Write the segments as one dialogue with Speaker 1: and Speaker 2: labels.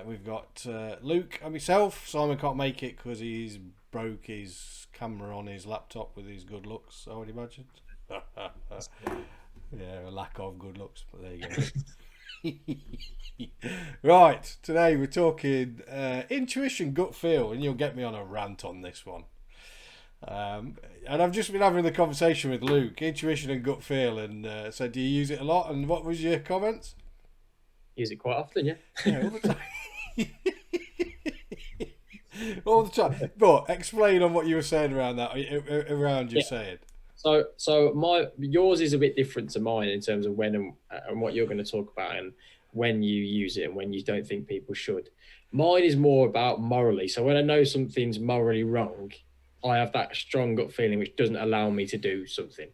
Speaker 1: We've got Luke and myself. Simon can't make it because he's broke his camera on his laptop with his good looks, I would imagine. Yeah, a lack of good looks, but there you go. Right, today we're talking intuition, gut feel, and you'll get me on a rant on this one. And I've just been having the conversation with Luke, intuition and gut feel, and said, do you use it a lot? And what was your comments?
Speaker 2: Use it quite often, yeah.
Speaker 1: Yeah, all the time. All the time. But explain on what you were saying around that, around your
Speaker 2: Yeah.
Speaker 1: saying.
Speaker 2: So yours is a bit different to mine in terms of when and what you're going to talk about and when you use it and when you don't think people should. Mine is more about morally. So when I know something's morally wrong, I have that strong gut feeling which doesn't allow me to do something.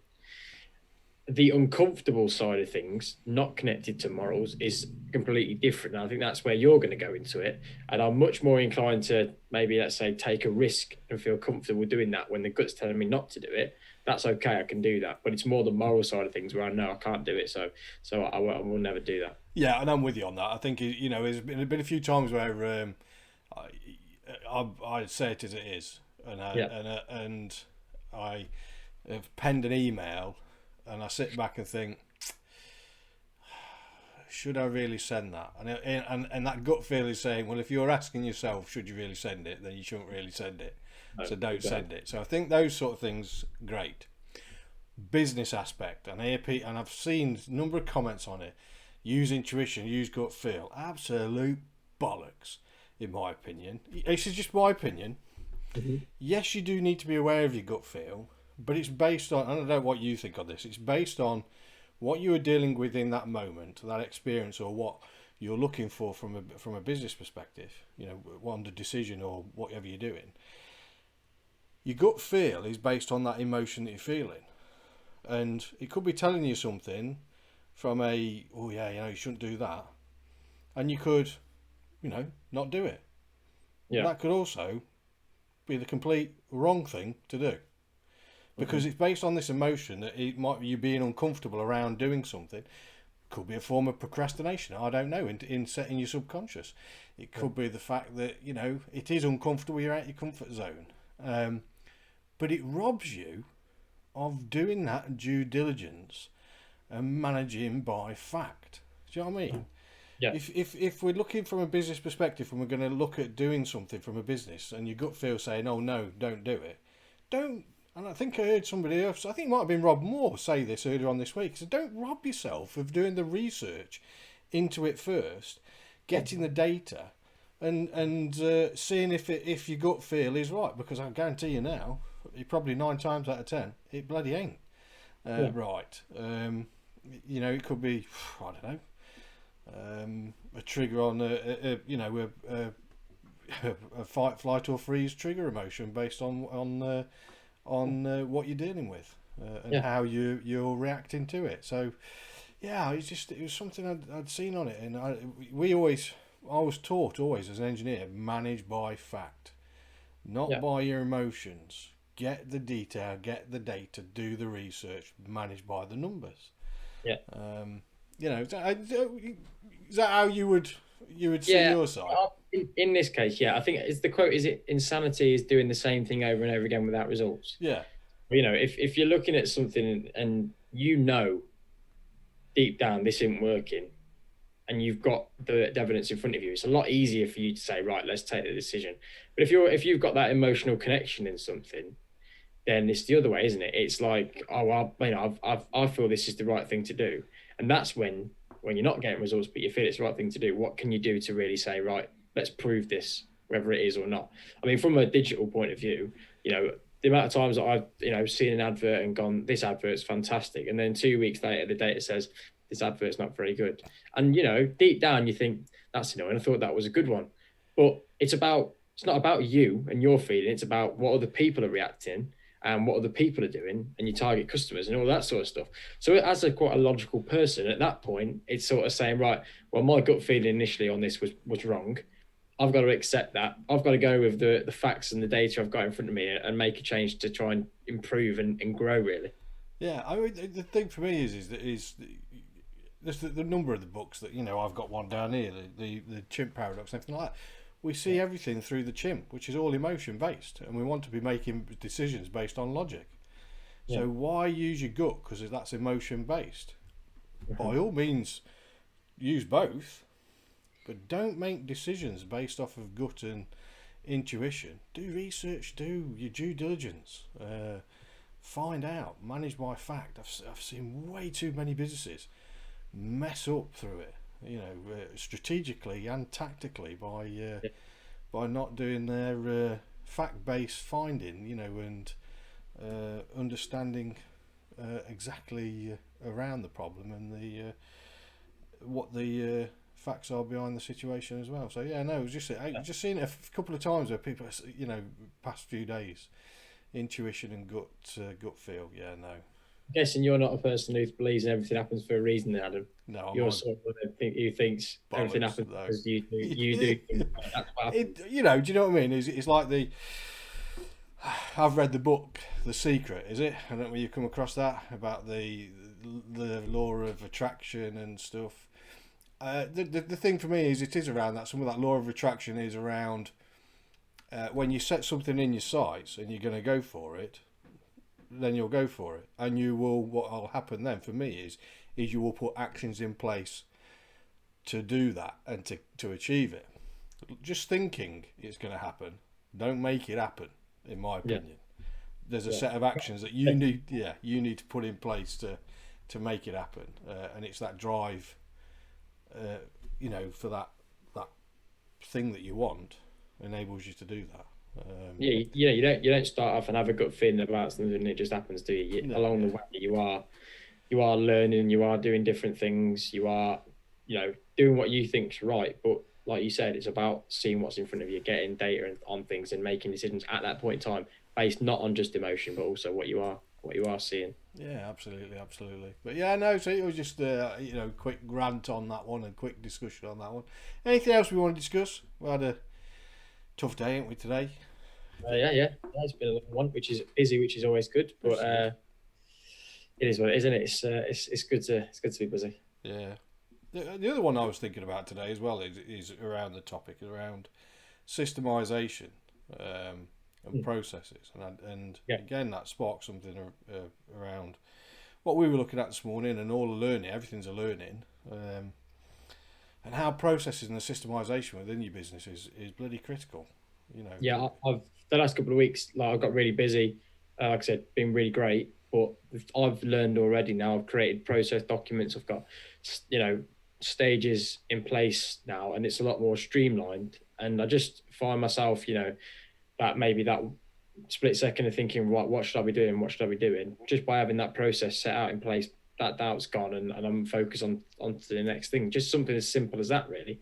Speaker 2: The uncomfortable side of things, not connected to morals, is completely different. And I think that's where you're going to go into it. And I'm much more inclined to maybe, let's say, take a risk and feel comfortable doing that when the gut's telling me not to do it. That's okay, I can do that. But it's more the moral side of things where I know I can't do it. So I will never do that.
Speaker 1: Yeah, and I'm with you on that. I think, there's been a few times where I say it as it is, and I have penned an email, and I sit back and think, should I really send that? And that gut feel is saying, well, if you're asking yourself, should you really send it, then you shouldn't really send it. So don't send it. So I think those sort of things, great. Business aspect, and I've seen a number of comments on it. Use intuition, use gut feel. Absolute bollocks, in my opinion. This is just my opinion.
Speaker 2: Mm-hmm.
Speaker 1: Yes, you do need to be aware of your gut feel, but it's based on, I don't know what you think of this, it's based on what you were dealing with in that moment, that experience, or what you're looking for from a business perspective, on the decision or whatever you're doing. Your gut feel is based on that emotion that you're feeling. And it could be telling you something from you shouldn't do that. And you could, not do it.
Speaker 2: Yeah.
Speaker 1: That could also be the complete wrong thing to do. Because it's based on this emotion that it might be you being uncomfortable around doing something. Could be a form of procrastination, I don't know, in setting your subconscious. It could be the fact that, it is uncomfortable, you're out your comfort zone. But it robs you of doing that due diligence and managing by fact. Do you know what I mean?
Speaker 2: Yeah.
Speaker 1: If we're looking from a business perspective and we're going to look at doing something from a business and your gut feel saying, oh no, don't do it, don't. And I think I heard somebody else, I think it might have been Rob Moore, say this earlier on this week. So don't rob yourself of doing the research into it first, getting the data, and seeing if your gut feel is right. Because I guarantee you now, probably 9 times out of 10, it bloody ain't right. It could be, I don't know, a trigger on a fight, flight, or freeze trigger emotion based on what you're dealing with and how you're reacting to it. So yeah, it was something I'd seen on it, and I was taught always as an engineer, manage by fact, not by your emotions. Get the detail, get the data, do the research, manage by the numbers.
Speaker 2: Yeah.
Speaker 1: Is that how you would see your side?
Speaker 2: In this case, yeah, I think it's the quote, is it insanity is doing the same thing over and over again without results?
Speaker 1: Yeah.
Speaker 2: If you're looking at something and deep down this isn't working and you've got the evidence in front of you, it's a lot easier for you to say, right, let's take the decision. But if you've got that emotional connection in something, then it's the other way, isn't it? It's like, I feel this is the right thing to do. And that's when you're not getting results, but you feel it's the right thing to do. What can you do to really say, right, let's prove this, whether it is or not? I mean, from a digital point of view, the amount of times that I've, seen an advert and gone, this advert's fantastic. And then 2 weeks later, the data says, this advert's not very good. And, deep down, you think, that's annoying. I thought that was a good one. But it's not about you and your feeling. It's about what other people are reacting and what other people are doing, and you target customers and all that sort of stuff. So as quite a logical person, at that point, it's sort of saying, right, well, my gut feeling initially on this was wrong. I've got to accept that. I've got to go with the facts and the data I've got in front of me and make a change to try and improve and grow, really.
Speaker 1: Yeah, I mean, the thing for me is there's the number of the books that, I've got one down here, the chimp paradox and everything like that. We see everything through the chimp, which is all emotion based, and we want to be making decisions based on logic.
Speaker 2: Yeah.
Speaker 1: So why use your gut? Because that's emotion based. By all means, use both, but don't make decisions based off of gut and intuition. Do research, do your due diligence, find out, manage by fact. I've seen way too many businesses mess up through it, strategically and tactically by not doing their fact-based finding, and understanding exactly around the problem and the what the facts are behind the situation as well. So yeah, no, it was just seen it a couple of times where people, past few days, intuition and gut feel. Yeah, no.
Speaker 2: I'm guessing you're not a person who believes everything happens for a reason, then, Adam.
Speaker 1: No,
Speaker 2: You're sort of who thinks everything happens because you do. You do think that's what happens.
Speaker 1: do you know what I mean? It's like I've read the book The Secret. Is it? I don't know whether you come across that about the law of attraction and stuff. The thing for me is it is around that. Some of that law of attraction is around when you set something in your sights and you're going to go for it, then you'll go for it, and you will. What will happen then for me is you will put actions in place to do that and to achieve it. Just thinking it's going to happen, don't make it happen. In my opinion, there's a set of actions that you need to put in place to make it happen, and it's that drive, for that thing that you want enables you to do that.
Speaker 2: You don't start off and have a gut feeling about something and it just happens to you. Along the way, you are learning, you are doing different things, you are doing what you think's right. But like you said, it's about seeing what's in front of you, getting data on things, and making decisions at that point in time based not on just emotion, but also what you are seeing.
Speaker 1: Yeah, absolutely. But yeah, no. So it was just quick rant on that one and quick discussion on that one. Anything else we want to discuss? We had a tough day, ain't we, today?
Speaker 2: Yeah. It's been a long one, which is busy, which is always good. But it is what it is, isn't it? It's good to be busy.
Speaker 1: Yeah. The other one I was thinking about today as well is around the topic around systemisation and processes, and again that sparked something around what we were looking at this morning, and all the learning, everything's a learning, and how processes and the systemisation within your business is bloody critical.
Speaker 2: Yeah, I've the last couple of weeks, I've got really busy. Like I said, been really great, but I've learned already now. I've created process documents. I've got stages in place now, and it's a lot more streamlined. And I just find myself, that maybe that split second of thinking, right, what should I be doing? What should I be doing? Just by having that process set out in place, that doubt's gone, and I'm focused on to the next thing. Just something as simple as that, really.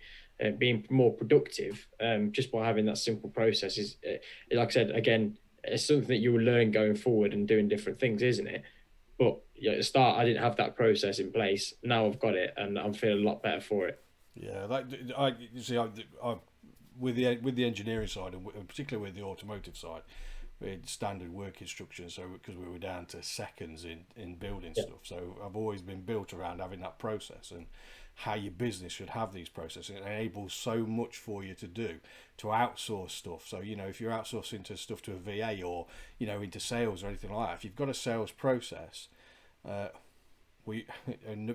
Speaker 2: Being more productive, just by having that simple process is, like I said, again, it's something that you will learn going forward and doing different things, isn't it? But at the start, I didn't have that process in place. Now I've got it, and I'm feeling a lot better for it.
Speaker 1: Yeah, with the engineering side, and particularly with the automotive side, we had standard work instructions. So because we were down to seconds in building stuff, so I've always been built around having that process and how your business should have these processes. It enables so much for you to do, to outsource stuff. So if you're outsourcing to stuff to a VA or into sales or anything like that, if you've got a sales process, no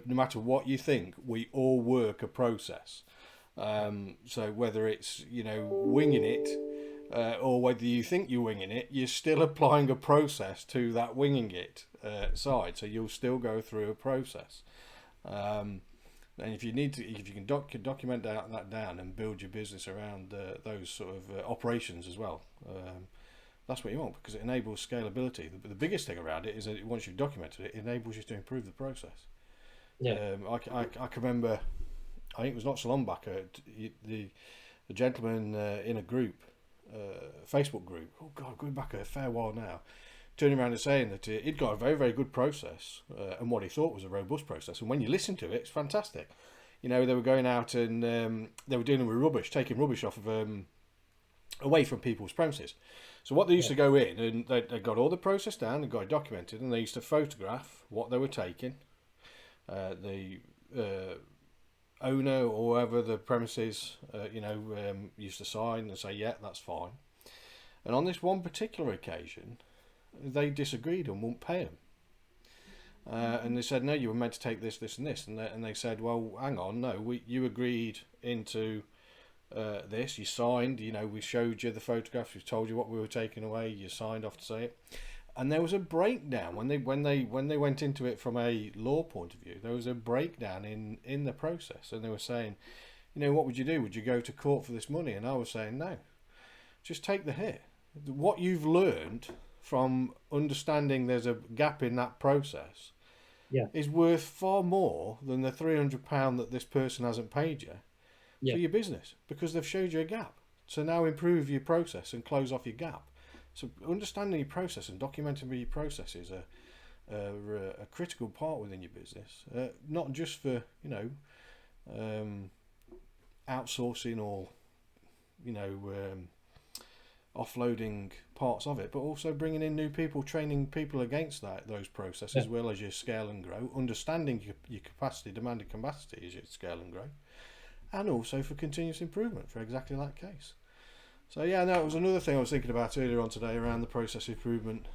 Speaker 1: matter what you think, we all work a process. So whether it's winging it, or whether you think you're winging it, you're still applying a process to that winging it side. So you'll still go through a process. And if you can document that down and build your business around those sort of operations as well, that's what you want, because it enables scalability. The biggest thing around it is that once you've documented it, it enables you to improve the process. Yeah. I can remember, I think it was not so long back, the gentleman in a group, Facebook group, oh God, going back a fair while now, turning around and saying that he'd got a very, very good process, and what he thought was a robust process. And when you listen to it, it's fantastic. They were going out and they were dealing with rubbish, taking rubbish off of away from people's premises. So what they used to go in, and they got all the process down and got it documented, and they used to photograph what they were taking, the owner or whoever the premises, used to sign and say, yeah, that's fine. And on this one particular occasion, they disagreed and wouldn't pay him. And they said, no, you were meant to take this, this, and this. And they said, well, hang on, no, you agreed into this, you signed, we showed you the photographs, we told you what we were taking away, you signed off to say it. And there was a breakdown when they went into it from a law point of view. There was a breakdown in the process, and they were saying, what would you do? Would you go to court for this money? And I was saying, no, just take the hit. What you've learned from understanding there's a gap in that process is worth far more than the £300 that this person hasn't paid you for your business, because they've showed you a gap. So now improve your process and close off your gap. So understanding your process and documenting your process is a critical part within your business, not just for outsourcing or offloading parts of it, but also bringing in new people, training people against those processes, as well as you scale and grow, understanding your capacity, demand and capacity as you scale and grow, and also for continuous improvement for exactly that case. So yeah, no, it was another thing I was thinking about earlier on today around the process improvement,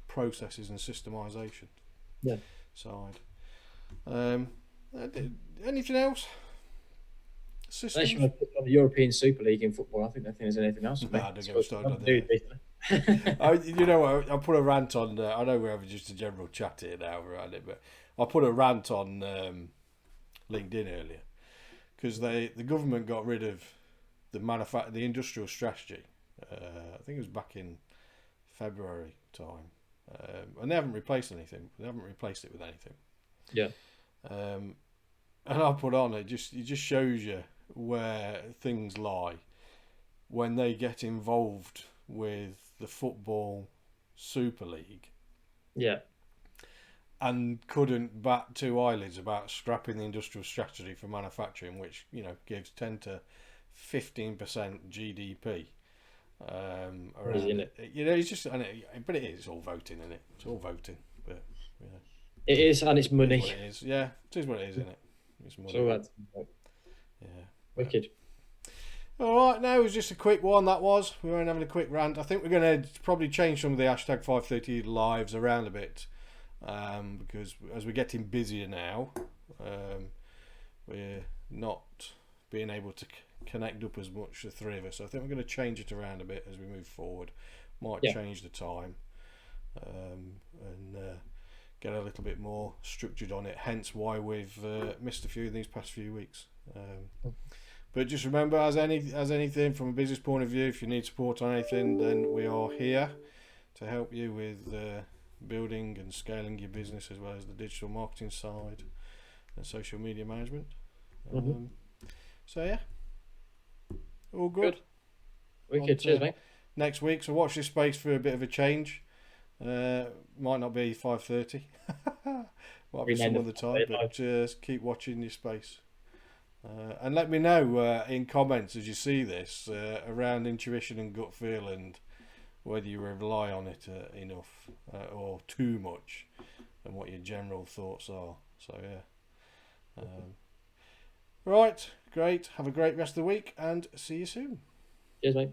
Speaker 1: processes and systemisation side. Anything else?
Speaker 2: Unless you want to put on the European Super League in football, I think there's anything else.
Speaker 1: Nah, don't get me started on that. I put a rant on. I know we're having just a general chat here now around it, but I put a rant on LinkedIn earlier because the government got rid of the industrial strategy. I think it was back in February time, and they haven't replaced anything. They haven't replaced it with anything.
Speaker 2: Yeah.
Speaker 1: And I put on it just shows you where things lie when they get involved with the football Super League.
Speaker 2: Yeah.
Speaker 1: And couldn't bat two eyelids about scrapping the industrial strategy for manufacturing, which gives 10 to 15% GDP. Around it. It's just, but it is. It's all voting, isn't it? It's all voting, but
Speaker 2: it is, and it's money.
Speaker 1: It is. Yeah, it is what it is, isn't it? It's money.
Speaker 2: So that's wicked.
Speaker 1: All right, now it was just a quick one. That was. We weren't having a quick rant. I think we're going to probably change some of the hashtag 530 lives around a bit, because as we're getting busier now, we're not being able to connect up as much, the three of us. So I think we're going to change it around a bit as we move forward. Might change the time, and get a little bit more structured on it. Hence why we've missed a few in these past few weeks. But just remember, as anything from a business point of view, if you need support on anything, then we are here to help you with building and scaling your business, as well as the digital marketing side and social media management. So yeah, all good.
Speaker 2: Wicked. Cheers, mate.
Speaker 1: Next week, so watch this space for a bit of a change. Might not be 5:30. Might be some other time, but just keep watching your space. And let me know in comments as you see this around intuition and gut feel, and whether you rely on it enough or too much, and what your general thoughts are. So yeah. Right, great. Have a great rest of the week, and see you soon.
Speaker 2: Cheers, mate.